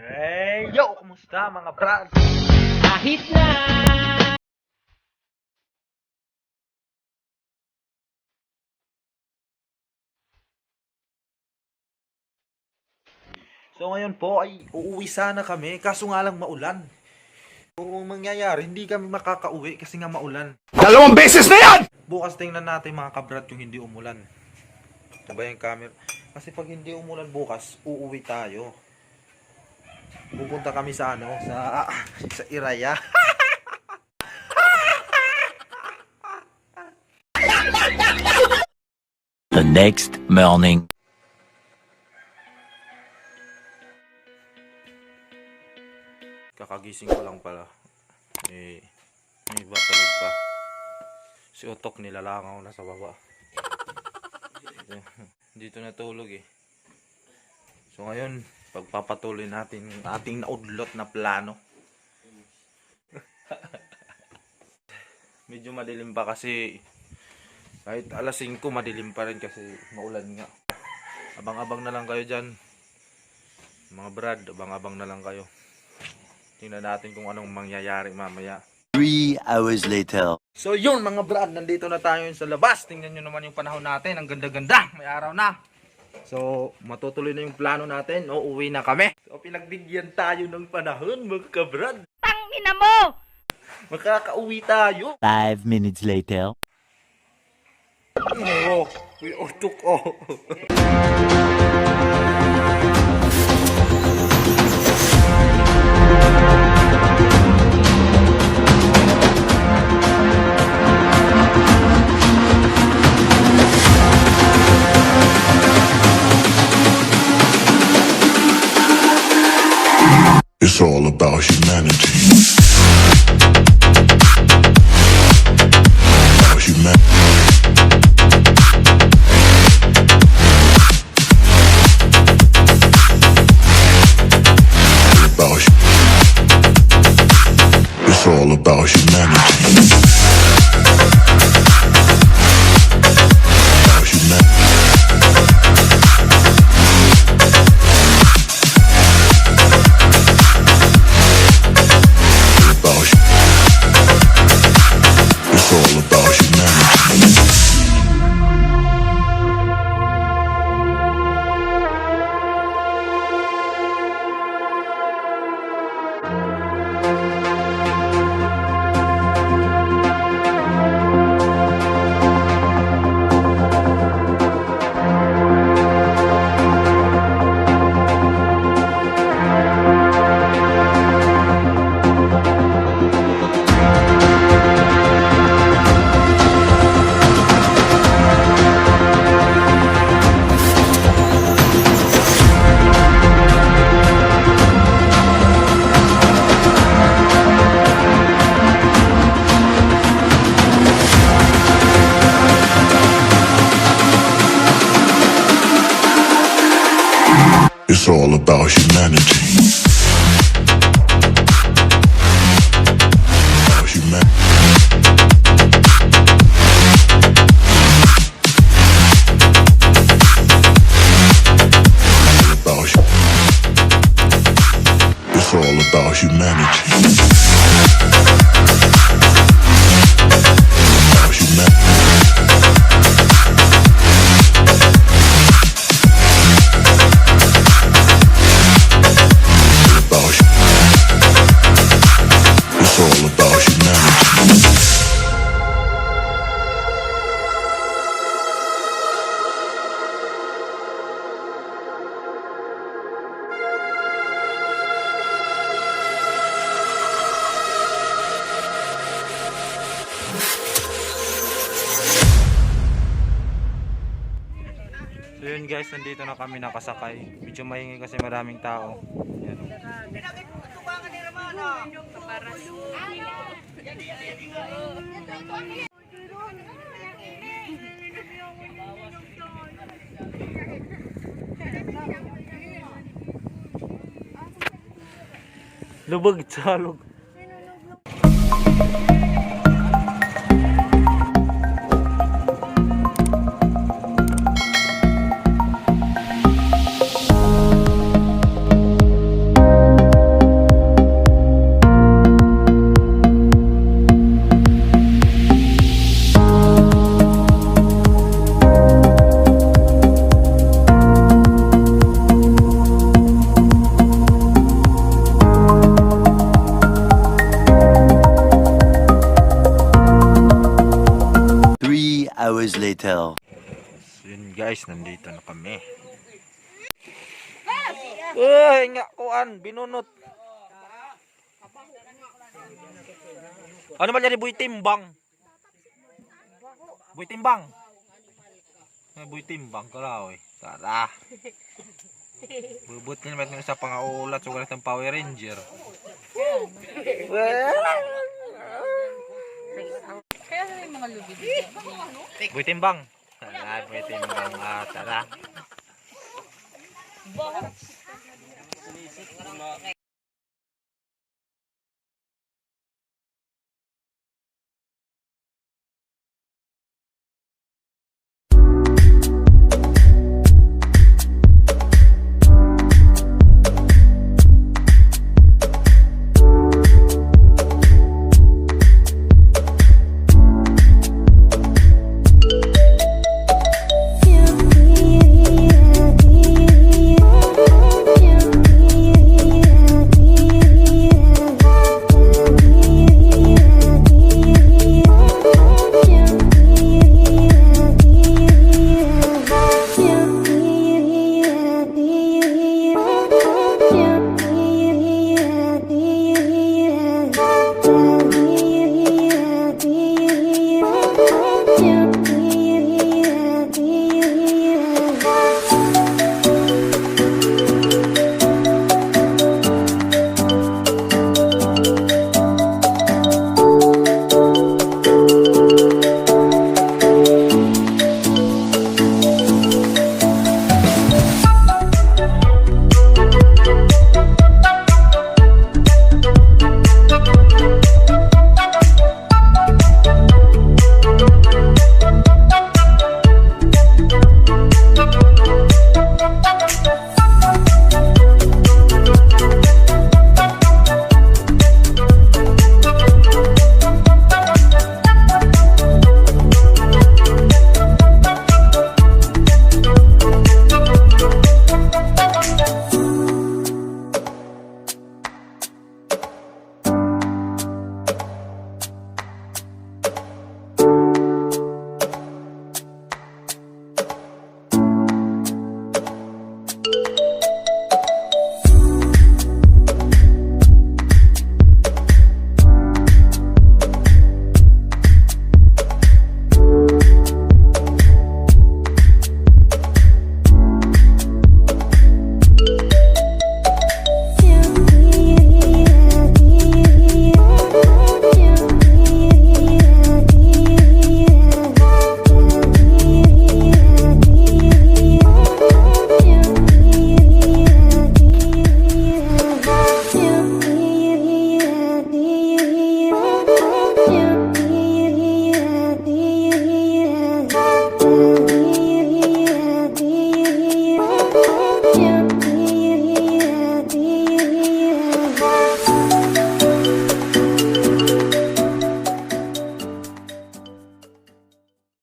Hey, yo! Kumusta mga brad? Kahit na So ngayon po ay uuwi sana kami, kaso nga lang maulan. Kung mangyayari, hindi kami makakauwi kasi nga maulan. 2 beses na yan! Bukas tingnan natin mga kabrad yung hindi umulan. Ito ba yung camera? Kasi pag hindi umulan bukas, uuwi tayo. Pupunta kami sa sa Iraya. The next morning. Kakagising ko lang pala. May iba tulog pa. Si Otok nilalangaw na sa baba. Dito natulog eh. So ngayon, pagpapatuloy natin yung ating naudlot na plano. Medyo madilim pa kasi kahit alas 5 madilim pa rin kasi maulan nga. Abang-abang na lang kayo dyan. Mga brad, abang-abang na lang kayo. Tingnan natin kung anong mangyayari mamaya. 3 hours later. So yun mga brad, nandito na tayo sa labas. Tingnan nyo naman yung panahon natin. Ang ganda-ganda. May araw na. So matutuloy na yung plano natin. Uuwi na kami. So pinagbigyan tayo ng panahon mga kabrad. tangina mo! Makakauwi tayo. 5 minutes later. Oo. Uy, utok oh. It's all about humanity. About humanity. It's all about humanity. About humanity. About it's all about humanity. It's all about humanity. About humanity. About it's all about humanity. About humanity. About it's all about humanity. So yun guys, nandito na kami nakasakay. Medyo maingay kasi maraming tao. Yan. Lubog, salog. hours later. So yun guys, nandito na kami. Uy, nga kuan, binunot. Ano man yan, buy timbang? Buy timbang. Buy timbang kalaw eh. Tara. Bubut niya naman sa pangaulat so ganit ng Power Ranger. Kaya sa mga lubid. Buy timbang. Tara, buy timbang. Tara.